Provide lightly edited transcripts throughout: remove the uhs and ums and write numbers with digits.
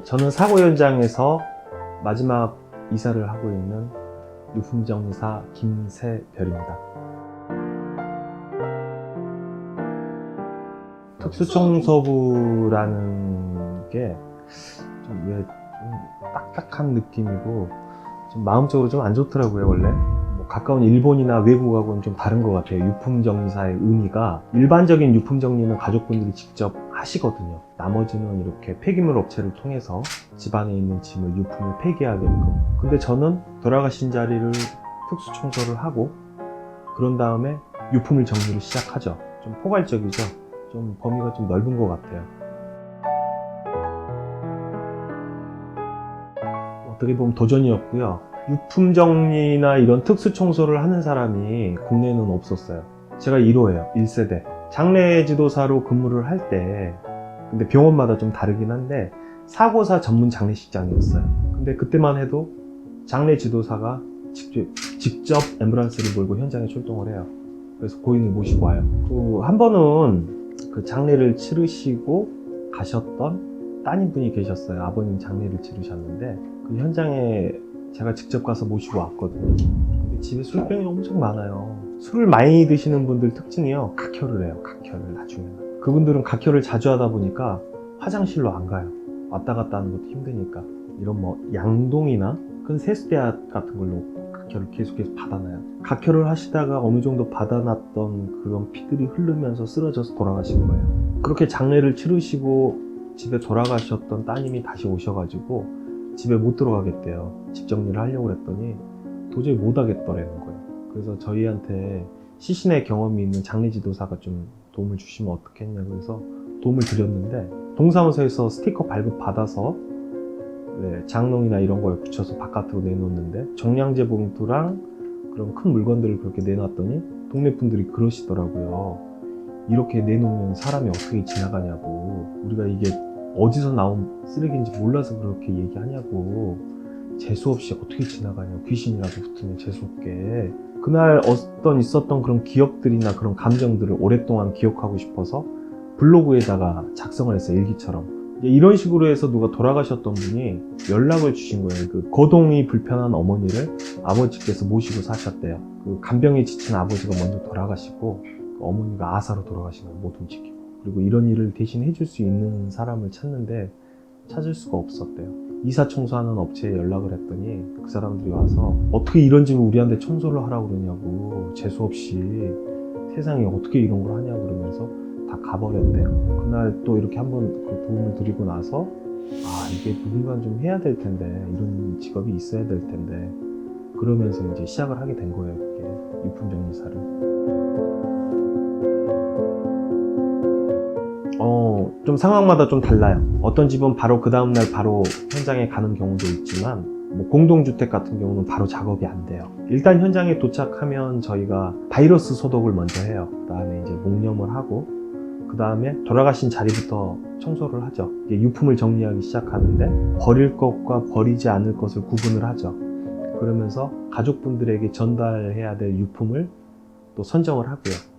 저는 사고 현장에서 마지막 이사를 하고 있는 유품정리사 김세별입니다. 특수청소부라는 게 좀 딱딱한 느낌이고 좀 마음적으로 좀 안 좋더라고요. 원래 가까운 일본이나 외국하고는 좀 다른 것 같아요. 유품정리사의 의미가 일반적인 유품정리는 가족분들이 직접 하시거든요. 나머지는 이렇게 폐기물 업체를 통해서 집안에 있는 짐을 유품을 폐기하게끔. 근데 저는 돌아가신 자리를 특수청소를 하고 그런 다음에 유품을 정리를 시작하죠. 좀 포괄적이죠. 좀 범위가 좀 넓은 것 같아요. 어떻게 보면 도전이었고요. 유품 정리나 이런 특수 청소를 하는 사람이 국내에는 없었어요. 제가 1호예요. 1세대. 장례 지도사로 근무를 할 때, 근데 병원마다 좀 다르긴 한데 사고사 전문 장례식장이었어요. 근데 그때만 해도 장례 지도사가 직접 앰뷸런스를 몰고 현장에 출동을 해요. 그래서 고인을 모시고 와요. 한 번은 그 장례를 치르시고 가셨던 따님분이 계셨어요. 아버님 장례를 치르셨는데 그 현장에 제가 직접 가서 모시고 왔거든요. 근데 집에 술병이 엄청 많아요. 술을 많이 드시는 분들 특징이요. 각혈을 해요. 각혈을 나중에는. 그분들은 각혈을 자주 하다 보니까 화장실로 안 가요. 왔다 갔다 하는 것도 힘드니까. 이런 양동이나 큰 세수대야 같은 걸로 각혈을 계속해서 받아놔요. 각혈을 하시다가 어느 정도 받아놨던 그런 피들이 흐르면서 쓰러져서 돌아가신 거예요. 그렇게 장례를 치르시고 집에 돌아가셨던 따님이 다시 오셔가지고 집에 못 들어가겠대요. 집 정리를 하려고 그랬더니 도저히 못 하겠더라는 거예요. 그래서 저희한테 시신의 경험이 있는 장례지도사가 좀 도움을 주시면 어떻겠냐고 해서 도움을 드렸는데 동사무소에서 스티커 발급 받아서 장롱이나 이런 거에 붙여서 바깥으로 내놓는데 정량제 봉투랑 그런 큰 물건들을 그렇게 내놨더니 동네 분들이 그러시더라고요. 이렇게 내놓으면 사람이 어떻게 지나가냐고, 우리가 이게 어디서 나온 쓰레기인지 몰라서 그렇게 얘기하냐고, 재수없이 어떻게 지나가냐고, 귀신이라도 붙으면 재수없게. 그날 있었던 그런 기억들이나 그런 감정들을 오랫동안 기억하고 싶어서 블로그에다가 작성을 했어요. 일기처럼. 이런 식으로 해서 누가 돌아가셨던 분이 연락을 주신 거예요. 그 거동이 불편한 어머니를 아버지께서 모시고 사셨대요. 그 간병에 지친 아버지가 먼저 돌아가시고 그 어머니가 아사로 돌아가신 거예요. 못 움직이고. 그리고 이런 일을 대신 해줄 수 있는 사람을 찾는데 찾을 수가 없었대요. 이사 청소하는 업체에 연락을 했더니 그 사람들이 와서 어떻게 이런 집을 우리한테 청소를 하라고 그러냐고, 재수없이 세상에 어떻게 이런 걸 하냐고 그러면서 다 가버렸대요. 그날 또 이렇게 한번 그 도움을 드리고 나서 이게 누군가 좀 해야 될 텐데, 이런 직업이 있어야 될 텐데, 그러면서 이제 시작을 하게 된 거예요. 그게 유품정리사를. 좀 상황마다 좀 달라요. 어떤 집은 바로 그 다음날 바로 현장에 가는 경우도 있지만 공동주택 같은 경우는 바로 작업이 안 돼요. 일단 현장에 도착하면 저희가 바이러스 소독을 먼저 해요. 그 다음에 이제 목염을 하고 그 다음에 돌아가신 자리부터 청소를 하죠. 유품을 정리하기 시작하는데 버릴 것과 버리지 않을 것을 구분을 하죠. 그러면서 가족분들에게 전달해야 될 유품을 또 선정을 하고요.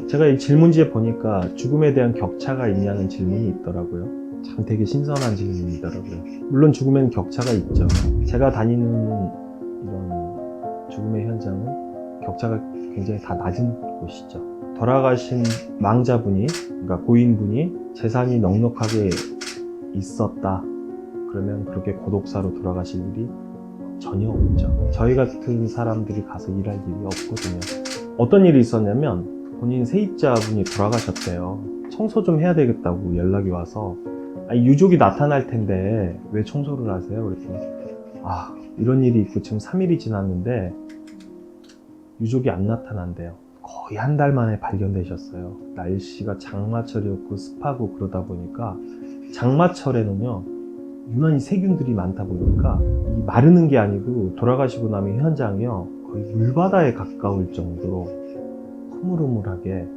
제가 이 질문지에 보니까 죽음에 대한 격차가 있냐는 질문이 있더라고요. 참 되게 신선한 질문이더라고요. 물론 죽음에는 격차가 있죠. 제가 다니는 이런 죽음의 현장은 격차가 굉장히 다 낮은 곳이죠. 돌아가신 망자분이, 그러니까 고인분이 재산이 넉넉하게 있었다 그러면 그렇게 고독사로 돌아가실 일이 전혀 없죠. 저희 같은 사람들이 가서 일할 일이 없거든요. 어떤 일이 있었냐면 본인 세입자분이 돌아가셨대요. 청소 좀 해야 되겠다고 연락이 와서 유족이 나타날 텐데 왜 청소를 하세요? 그랬더니 이런 일이 있고 지금 3일이 지났는데 유족이 안 나타난대요. 거의 한 달 만에 발견되셨어요. 날씨가 장마철이었고 습하고 그러다 보니까 장마철에는요 유난히 세균들이 많다 보니까 이 마르는 게 아니고 돌아가시고 나면 현장이요 거의 물바다에 가까울 정도로 흐물흐물하게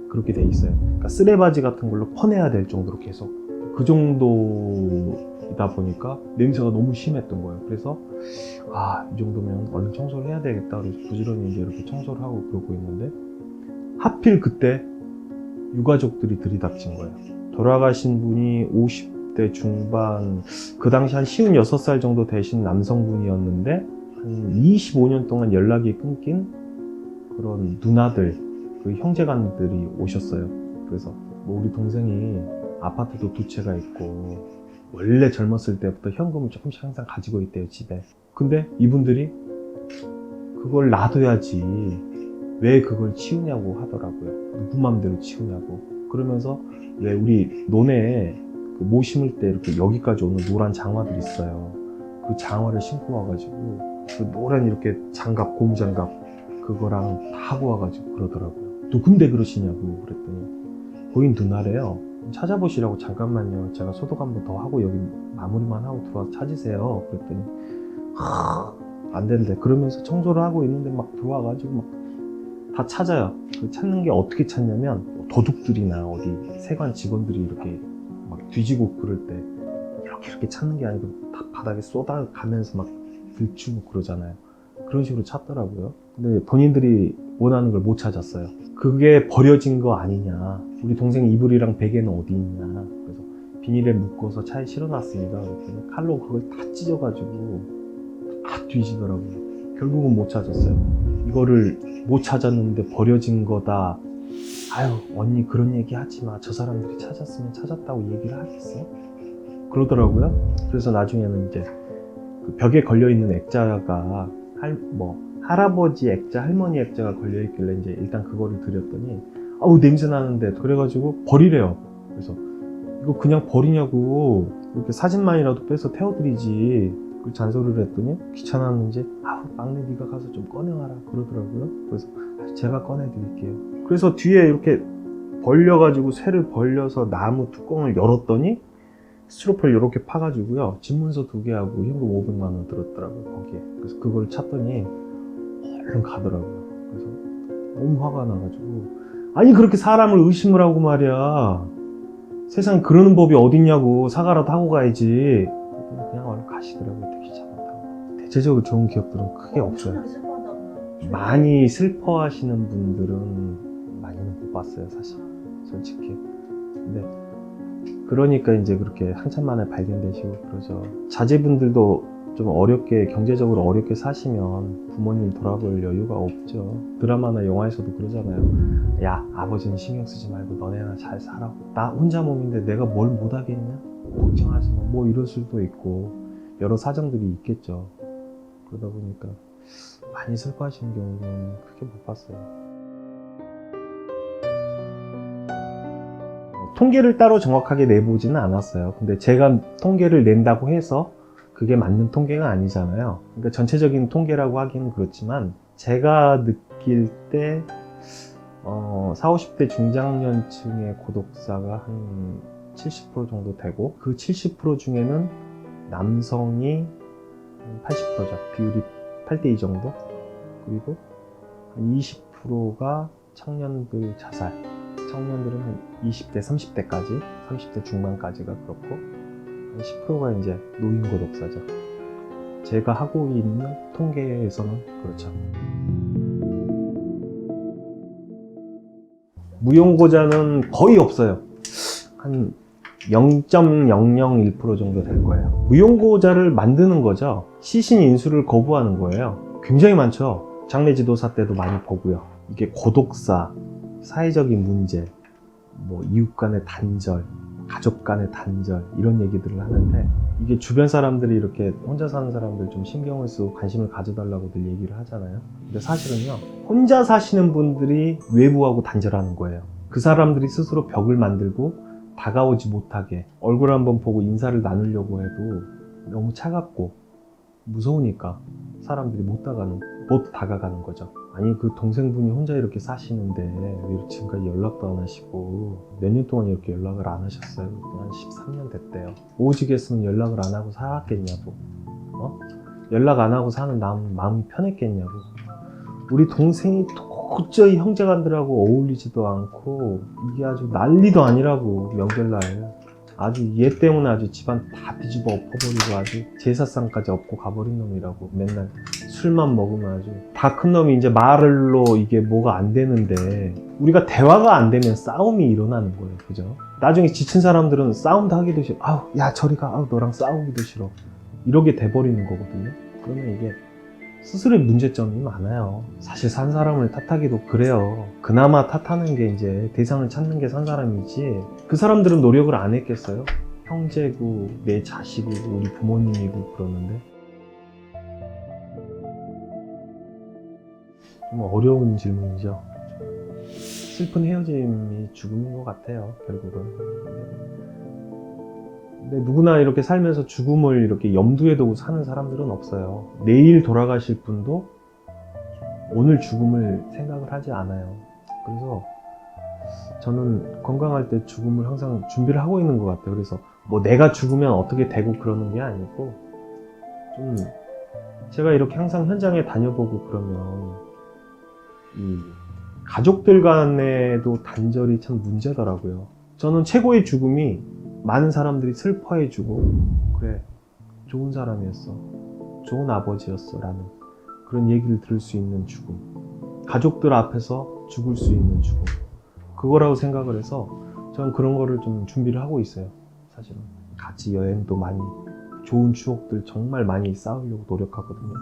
그렇게 돼 있어요. 그러니까 쓰레바지 같은 걸로 퍼내야 될 정도로 계속 그 정도이다 보니까 냄새가 너무 심했던 거예요. 그래서 이 정도면 얼른 청소를 해야 되겠다 그래서 부지런히 이제 이렇게 청소를 하고 그러고 있는데 하필 그때 유가족들이 들이닥친 거예요. 돌아가신 분이 50대 중반, 그 당시 한 56살 정도 되신 남성분이었는데 한 25년 동안 연락이 끊긴 그런 누나들, 그 형제간들이 오셨어요. 그래서 뭐 우리 동생이 아파트도 2채가 있고 원래 젊었을 때부터 현금을 조금씩 항상 가지고 있대요, 집에. 근데 이분들이 그걸 놔둬야지 왜 그걸 치우냐고 하더라고요. 누구 맘대로 치우냐고. 그러면서 왜 우리 논에 그 모 심을 때 이렇게 여기까지 오는 노란 장화들 있어요. 그 장화를 신고 와가지고 그 노란 이렇게 장갑, 고무장갑 그거랑 다 하고 와가지고 그러더라고요. 누군데 그러시냐고 그랬더니 고인 누나래요. 찾아보시라고. 잠깐만요, 제가 소독 한 번 더 하고 여기 마무리만 하고 들어와서 찾으세요. 그랬더니 안 된대. 그러면서 청소를 하고 있는데 막 들어와가지고 막 다 찾아요. 그 찾는 게 어떻게 찾냐면 도둑들이나 어디 세관 직원들이 이렇게 막 뒤지고 그럴 때 이렇게 찾는 게 아니고 다 바닥에 쏟아가면서 막 들추고 그러잖아요. 그런 식으로 찾더라고요. 근데 본인들이 원하는 걸 못 찾았어요. 그게 버려진 거 아니냐, 우리 동생 이불이랑 베개는 어디 있냐. 그래서 비닐에 묶어서 차에 실어놨습니다. 그랬더니 칼로 그걸 다 찢어가지고 다 뒤지더라고요. 결국은 못 찾았어요. 이거를 못 찾았는데 버려진 거다. 아유, 언니 그런 얘기 하지 마. 저 사람들이 찾았으면 찾았다고 얘기를 하겠어? 그러더라고요. 그래서 나중에는 이제 그 벽에 걸려있는 액자가 할아버지 액자, 할머니 액자가 걸려있길래 이제 일단 그거를 드렸더니 아우 냄새 나는데, 그래가지고 버리래요. 그래서 이거 그냥 버리냐고, 이렇게 사진만이라도 빼서 태워드리지. 그 잔소리를 했더니 귀찮았는지 아우 막내 네가 가서 좀 꺼내와라 그러더라고요. 그래서 제가 꺼내드릴게요. 그래서 뒤에 이렇게 벌려가지고 쇠를 벌려서 나무 뚜껑을 열었더니 스티로폼 이렇게 파가지고요, 집문서 2개하고 현금 500만 원 들었더라고요, 거기에. 그래서 그걸 찾더니 얼른 가더라고요. 그래서 너무 화가 나가지고, 아니 그렇게 사람을 의심을 하고 말이야, 세상에 그러는 법이 어딨냐고, 사과라도 하고 가야지. 그냥 얼른 가시더라고요. 택시 잡았다고. 대체적으로 좋은 기억들은 크게 없어요. 많이 슬퍼하시는 분들은 많이는 못 봤어요, 사실. 솔직히. 근데 그러니까 이제 그렇게 한참 만에 발견되시고 그러죠. 자제분들도 좀 어렵게, 경제적으로 어렵게 사시면 부모님 돌아볼 여유가 없죠. 드라마나 영화에서도 그러잖아요. 야, 아버지는 신경 쓰지 말고 너네나 잘 살아. 나 혼자 몸인데 내가 뭘 못하겠냐? 걱정하지 마. 뭐 이럴 수도 있고 여러 사정들이 있겠죠. 그러다 보니까 많이 슬퍼하시는 경우는 크게 못 봤어요. 통계를 따로 정확하게 내보지는 않았어요. 근데 제가 통계를 낸다고 해서 그게 맞는 통계가 아니잖아요. 그러니까 전체적인 통계라고 하기는 그렇지만 제가 느낄 때 40, 50대 중장년층의 고독사가 한 70% 정도 되고, 그 70% 중에는 남성이 한 80%죠. 비율이 8대2 정도. 그리고 한 20%가 청년들 자살. 청년들은 한 20대, 30대까지, 30대 중반까지가 그렇고, 한 10%가 이제 노인 고독사죠. 제가 하고 있는 통계에서는 그렇죠. 무용고자는 거의 없어요. 한 0.001% 정도 될 거예요. 무용고자를 만드는 거죠. 시신 인수를 거부하는 거예요. 굉장히 많죠. 장례지도사 때도 많이 보고요. 이게 고독사, 사회적인 문제, 뭐 이웃 간의 단절, 가족 간의 단절, 이런 얘기들을 하는데, 이게 주변 사람들이 이렇게 혼자 사는 사람들 좀 신경을 쓰고 관심을 가져달라고들 얘기를 하잖아요. 근데 사실은요, 혼자 사시는 분들이 외부하고 단절하는 거예요. 그 사람들이 스스로 벽을 만들고 다가오지 못하게, 얼굴 한번 보고 인사를 나누려고 해도 너무 차갑고 무서우니까 사람들이 못 다가가는 거죠. 아니 그 동생분이 혼자 이렇게 사시는데 왜 지금까지 연락도 안 하시고, 몇 년 동안 이렇게 연락을 안 하셨어요? 한 13년 됐대요. 오지겠으면 연락을 안 하고 살았겠냐고. 연락 안 하고 사는 마음이 편했겠냐고. 우리 동생이 도저히 형제간들하고 어울리지도 않고 이게 아주 난리도 아니라고. 명절날 아주 얘 때문에 아주 집안 다 뒤집어 엎어버리고 아주 제사상까지 엎고 가버린 놈이라고. 맨날 술 술만 먹으면 아주 다 큰 놈이 이제 말로 이게 뭐가 안 되는데, 우리가 대화가 안 되면 싸움이 일어나는 거예요. 그죠? 나중에 지친 사람들은 싸움도 하기도 싫어. 아우, 야, 저리 가. 아우, 너랑 싸우기도 싫어. 이렇게 돼버리는 거거든요. 그러면 이게 스스로의 문제점이 많아요. 사실 산 사람을 탓하기도 그래요. 그나마 탓하는 게 이제 대상을 찾는 게 산 사람이지, 그 사람들은 노력을 안 했겠어요? 형제고 내 자식이고 우리 부모님이고 그러는데. 좀 어려운 질문이죠. 슬픈 헤어짐이 죽음인 것 같아요, 결국은. 근데 누구나 이렇게 살면서 죽음을 이렇게 염두에 두고 사는 사람들은 없어요. 내일 돌아가실 분도 오늘 죽음을 생각을 하지 않아요. 그래서 저는 건강할 때 죽음을 항상 준비를 하고 있는 것 같아요. 그래서 뭐 내가 죽으면 어떻게 되고 그러는 게 아니고, 좀 제가 이렇게 항상 현장에 다녀보고 그러면 이 가족들 간에도 단절이 참 문제더라고요. 저는 최고의 죽음이 많은 사람들이 슬퍼해주고, 그래, 좋은 사람이었어, 좋은 아버지였어 라는 그런 얘기를 들을 수 있는 죽음, 가족들 앞에서 죽을 수 있는 죽음, 그거라고 생각을 해서 저는 그런 거를 좀 준비를 하고 있어요. 사실은 같이 여행도 많이, 좋은 추억들 정말 많이 쌓으려고 노력하거든요.